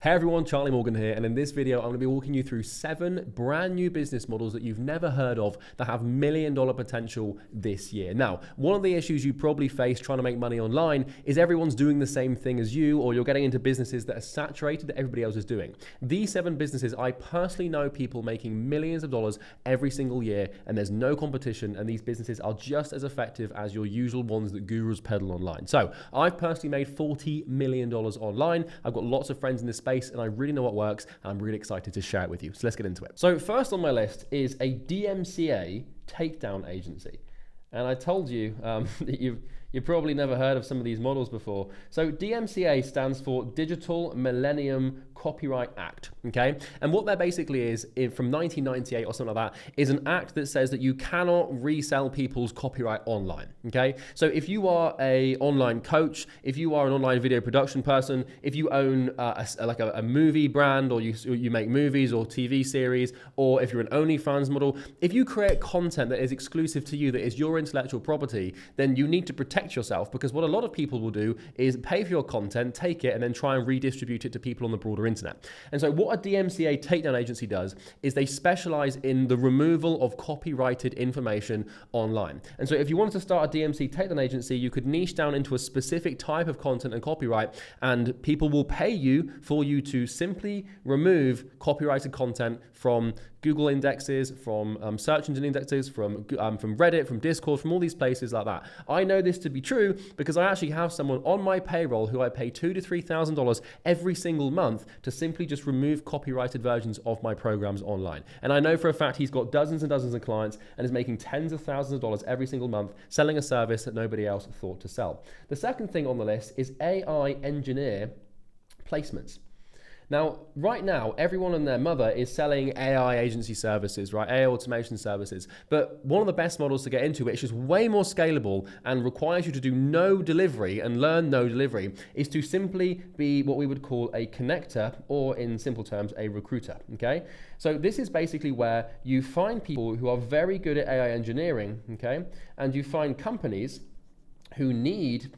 Hey everyone, Charlie Morgan here, and in this video I'm going to be walking you through 7 brand new business models that you've never heard of that have $1 million potential this year. Now, one of the issues you probably face trying to make money online is everyone's doing the same thing as you, or you're getting into businesses that are saturated that everybody else is doing. These 7 businesses, I personally know people making millions of dollars every single year, and there's no competition, and these businesses are just as effective as your usual ones that gurus peddle online. So, I've personally made $40 million online. I've got lots of friends in this space, and I really know what works, and I'm really excited to share it with you. So let's get into it. So first on my list is a DMCA takedown agency. And I told you that you've probably never heard of some of these models before. So DMCA stands for Digital Millennium Copyright Act, okay? And what that basically is from 1998 or something like that, is an act that says that you cannot resell people's copyright online, okay? So if you are a online coach, if you are an online video production person, if you own a movie brand, or you make movies or TV series, or if you're an OnlyFans model, if you create content that is exclusive to you, that is your intellectual property, then you need to protect yourself, because what a lot of people will do is pay for your content, take it, and then try and redistribute it to people on the broader internet. And so what a DMCA takedown agency does is they specialize in the removal of copyrighted information online. And so if you wanted to start a DMCA takedown agency, you could niche down into a specific type of content and copyright, and people will pay you for you to simply remove copyrighted content from Google indexes, from search engine indexes, from Reddit, from Discord, from all these places like that. I know this to be true because I actually have someone on my payroll who I pay $2,000 to $3,000 every single month to simply just remove copyrighted versions of my programs online. And I know for a fact he's got dozens and dozens of clients and is making tens of thousands of dollars every single month selling a service that nobody else thought to sell. The second thing on the list is AI engineer placements. Now, right now, everyone and their mother is selling AI agency services, right? AI automation services. But one of the best models to get into, which is way more scalable and requires you to do no delivery and learn no delivery, is to simply be what we would call a connector, or in simple terms, a recruiter, okay? So this is basically where you find people who are very good at AI engineering, okay? And you find companies who need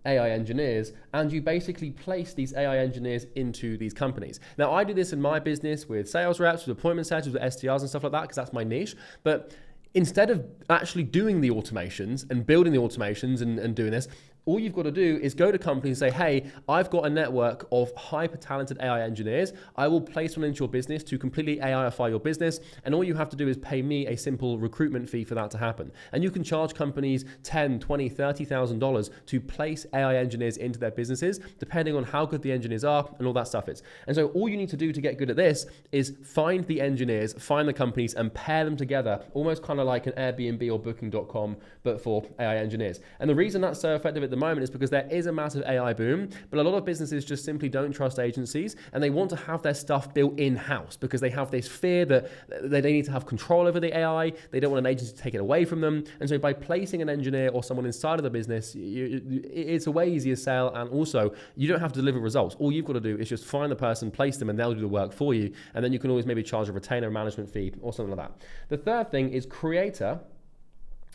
AI engineers, and you basically place these AI engineers into these companies. Now, I do this in my business with sales reps, with appointment setters, with SDRs and stuff like that, because that's my niche. But instead of actually doing the automations and building the automations and doing this, all you've got to do is go to companies and say, hey, I've got a network of hyper talented AI engineers. I will place one into your business to completely AIify your business. And all you have to do is pay me a simple recruitment fee for that to happen. And you can charge companies $10,000, $20,000, $30,000 to place AI engineers into their businesses, depending on how good the engineers are and all that stuff is. And so all you need to do to get good at this is find the engineers, find the companies, and pair them together, almost kind of like an Airbnb or Booking.com, but for AI engineers. And the reason that's so effective at the moment is because there is a massive AI boom, but a lot of businesses just simply don't trust agencies, and they want to have their stuff built in-house because they have this fear that they need to have control over the AI. They don't want an agency to take it away from them. And so by placing an engineer or someone inside of the business, it's a way easier sell, and also you don't have to deliver results. All you've got to do is just find the person, place them, and they'll do the work for you. And then you can always maybe charge a retainer, management fee, or something like that. The third thing is creator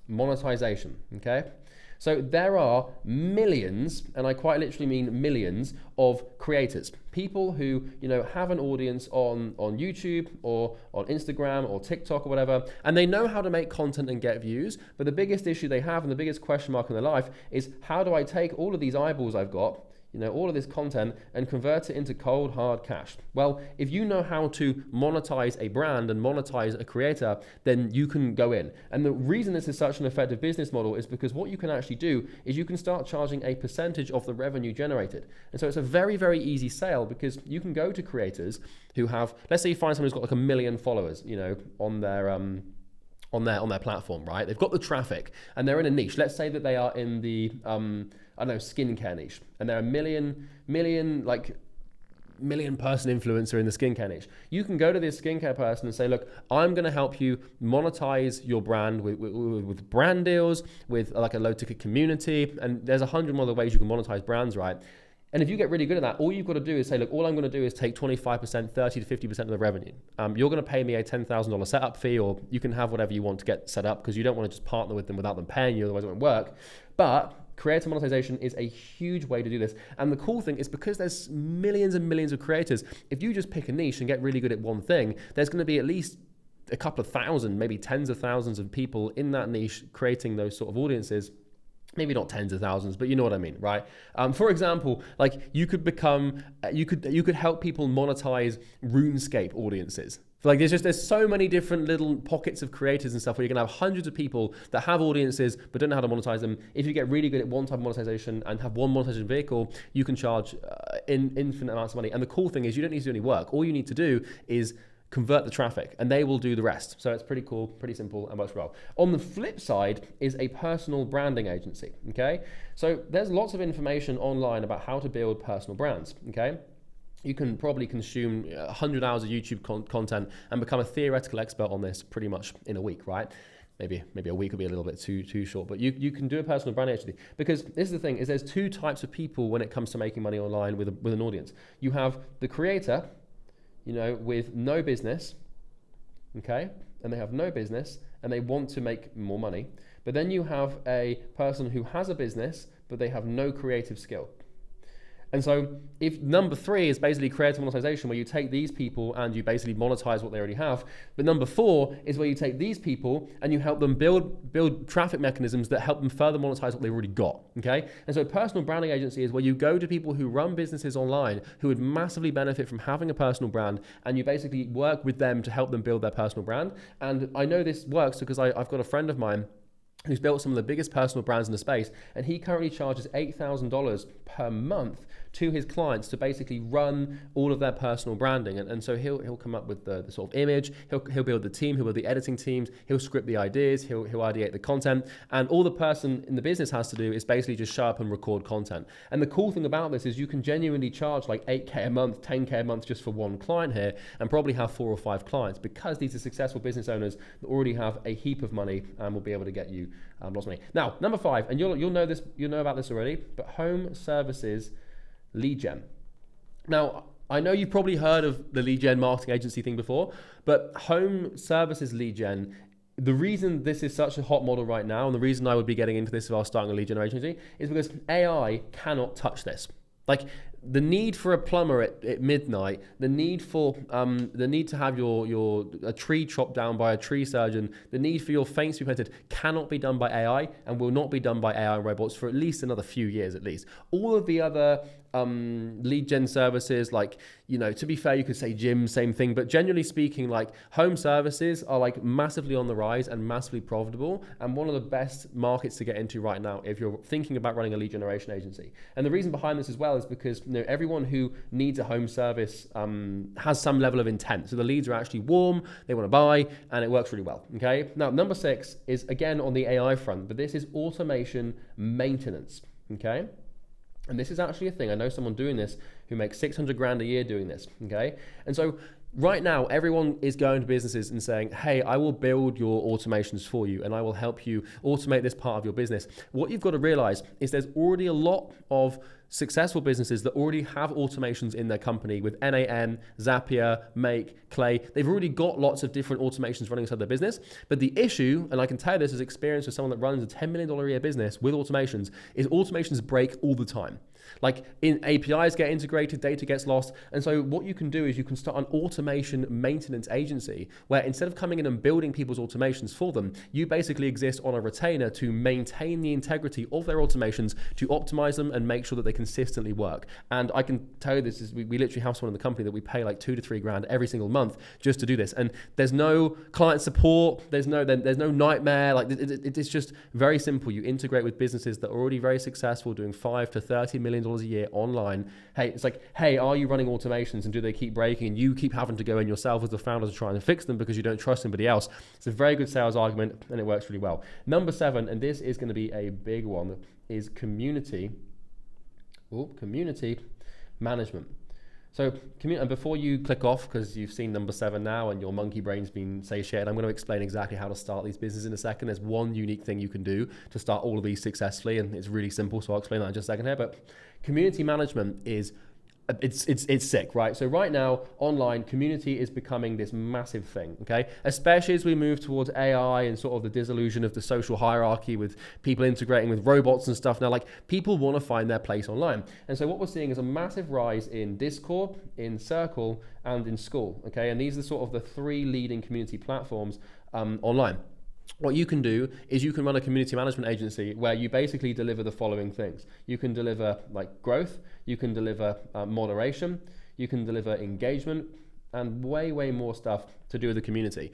monetization, okay? So there are millions, and I quite literally mean millions, of creators, people who have an audience on YouTube or on Instagram or TikTok or whatever, and they know how to make content and get views. But the biggest issue they have, and the biggest question mark in their life, is how do I take all of these eyeballs I've got, all of this content, and convert it into cold, hard cash? Well, if you know how to monetize a brand and monetize a creator, then you can go in. And the reason this is such an effective business model is because what you can actually do is you can start charging a percentage of the revenue generated. And so it's a very, very easy sale, because you can go to creators who have, let's say you find someone who's got like 1 million followers, on their platform, right? They've got the traffic and they're in a niche. Let's say that they are in the skincare niche, and they're a million person influencer in the skincare niche. You can go to this skincare person and say, look, I'm going to help you monetize your brand with brand deals, with like a low ticket community, and there's 100 more other ways you can monetize brands, right? And if you get really good at that, all you've got to do is say, look, all I'm going to do is take 25%, 30 to 50% of the revenue. You're going to pay me a $10,000 setup fee, or you can have whatever you want to get set up, because you don't want to just partner with them without them paying you, otherwise it won't work. But creator monetization is a huge way to do this. And the cool thing is, because there's millions and millions of creators, if you just pick a niche and get really good at one thing, there's going to be at least a couple of thousand, maybe tens of thousands of people in that niche creating those sort of audiences. Maybe not tens of thousands, but you know what I mean, right? For example, like you could help people monetize RuneScape audiences. Like there's so many different little pockets of creators and stuff where you're gonna have hundreds of people that have audiences but don't know how to monetize them. If you get really good at one type of monetization and have one monetization vehicle, you can charge infinite amounts of money. And the cool thing is, you don't need to do any work. All you need to do is convert the traffic and they will do the rest. So it's pretty cool, pretty simple, and works well. On the flip side is a personal branding agency, okay? So there's lots of information online about how to build personal brands, okay? You can probably consume 100 hours of YouTube content and become a theoretical expert on this pretty much in a week, right? Maybe a week would be a little bit too short, but you can do a personal brand agency. Because this is the thing, is there's two types of people when it comes to making money online with an audience. You have the creator, you know, with no business, okay? And they have no business and they want to make more money. But then you have a person who has a business, but they have no creative skill. And so if number 3 is basically creator monetization, where you take these people and you basically monetize what they already have. But number 4 is where you take these people and you help them build traffic mechanisms that help them further monetize what they've already got, okay? And so personal branding agency is where you go to people who run businesses online who would massively benefit from having a personal brand, and you basically work with them to help them build their personal brand. And I know this works because I've got a friend of mine who's built some of the biggest personal brands in the space, and he currently charges $8,000 per month to his clients to basically run all of their personal branding. And so he'll come up with the sort of image, he'll build the team, he'll build the editing teams, he'll script the ideas, he'll ideate the content, and all the person in the business has to do is basically just show up and record content. And the cool thing about this is you can genuinely charge like 8K a month, 10K a month just for one client here, and probably have 4 or 5 clients, because these are successful business owners that already have a heap of money and will be able to get you lots of money. Now, number 5, and you'll know this, you know about this already, but home services lead gen. Now, I know you've probably heard of the lead gen marketing agency thing before, but home services lead gen, the reason this is such a hot model right now, and the reason I would be getting into this if I was starting a lead generation agency, is because AI cannot touch this. Like, the need for a plumber at midnight, the need to have a tree chopped down by a tree surgeon, the need for your fence to be painted cannot be done by AI, and will not be done by AI and robots for at least another few years at least. All of the other lead gen services, like, you know, to be fair, you could say gym, same thing, but generally speaking, like, home services are like massively on the rise and massively profitable, and one of the best markets to get into right now if you're thinking about running a lead generation agency. And the reason behind this as well is because, you know, everyone who needs a home service has some level of intent. So the leads are actually warm, they want to buy, and it works really well, okay? Now, number 6 is again on the AI front, but this is automation maintenance, okay? And this is actually a thing. I know someone doing this who makes 600 grand a year doing this, okay? And so right now, everyone is going to businesses and saying, hey, I will build your automations for you and I will help you automate this part of your business. What you've got to realize is there's already a lot of successful businesses that already have automations in their company with NAN, Zapier, Make, Clay. They've already got lots of different automations running inside their business. But the issue, and I can tell you this as experience with someone that runs a $10 million a year business with automations, is automations break all the time. Like, in APIs get integrated, data gets lost. And so what you can do is you can start an automation maintenance agency where instead of coming in and building people's automations for them, you basically exist on a retainer to maintain the integrity of their automations, to optimize them and make sure that they consistently work. And I can tell you this is, we literally have someone in the company that we pay like 2 to 3 grand every single month just to do this. And there's no client support, there's no nightmare. Like, it's just very simple. You integrate with businesses that are already very successful, doing $5 to $30 million a year online. Hey, it's like, hey, are you running automations and do they keep breaking? And you keep having to go in yourself as the founder to try and fix them because you don't trust anybody else. It's a very good sales argument and it works really well. Number 7, and this is going to be a big one, is community management. So, and before you click off, because you've seen number 7 now and your monkey brain's been satiated, I'm going to explain exactly how to start these businesses in a second. There's one unique thing you can do to start all of these successfully, and it's really simple, so I'll explain that in just a second here. But community management is it's sick, right? So right now, online community is becoming this massive thing, okay? Especially as we move towards AI and sort of the disillusion of the social hierarchy with people integrating with robots and stuff. Now, like, people want to find their place online. And so what we're seeing is a massive rise in Discord, in Circle, and in School, okay? And these are sort of the three leading community platforms online. What you can do is you can run a community management agency where you basically deliver the following things. You can deliver like growth, you can deliver moderation, you can deliver engagement, and way more stuff to do with the community.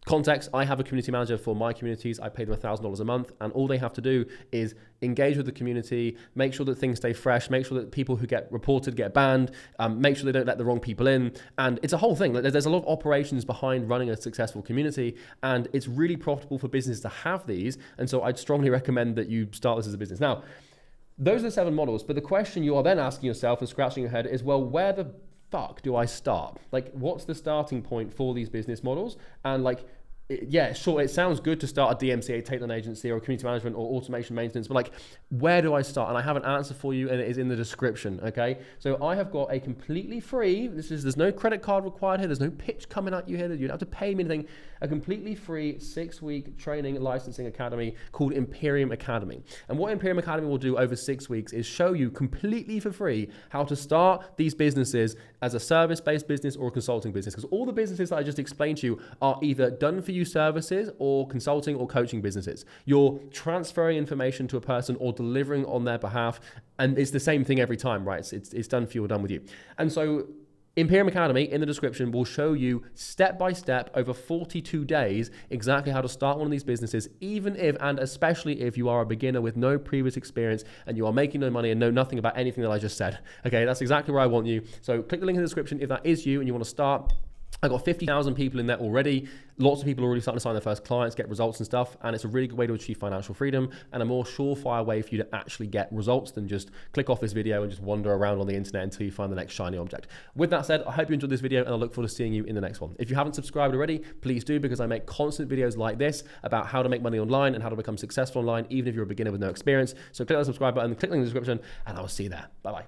Context, I have a community manager for my communities. I pay them $1,000 a month, and all they have to do is engage with the community, make sure that things stay fresh, make sure that people who get reported get banned, make sure they don't let the wrong people in. And it's a whole thing. There's a lot of operations behind running a successful community, and it's really profitable for businesses to have these. And so I'd strongly recommend that you start this as a business. Now, those are the 7 models, but the question you are then asking yourself and scratching your head is, well, where the fuck do I start? Like, what's the starting point for these business models? And like, yeah, sure, it sounds good to start a DMCA takedown agency or community management or automation maintenance, but like, where do I start? And I have an answer for you, and it is in the description, okay? So I have got a completely free, there's no credit card required here, there's no pitch coming at you here, you don't have to pay me anything, a completely free 6-week training licensing academy called Imperium Academy. And what Imperium Academy will do over 6 weeks is show you completely for free how to start these businesses as a service-based business or a consulting business, because all the businesses that I just explained to you are either done for you services or consulting or coaching businesses. You're transferring information to a person or delivering on their behalf, and it's the same thing every time, right? It's done for you or done with you. And so Imperium Academy in the description will show you step by step over 42 days exactly how to start one of these businesses, even if and especially if you are a beginner with no previous experience and you are making no money and know nothing about anything that I just said. Okay, that's exactly where I want you. So click the link in the description if that is you and you want to start. I've got 50,000 people in there already. Lots of people are already starting to sign their first clients, get results and stuff. And it's a really good way to achieve financial freedom and a more surefire way for you to actually get results than just click off this video and just wander around on the internet until you find the next shiny object. With that said, I hope you enjoyed this video and I look forward to seeing you in the next one. If you haven't subscribed already, please do, because I make constant videos like this about how to make money online and how to become successful online, even if you're a beginner with no experience. So click that subscribe button, click the link in the description, and I will see you there. Bye-bye.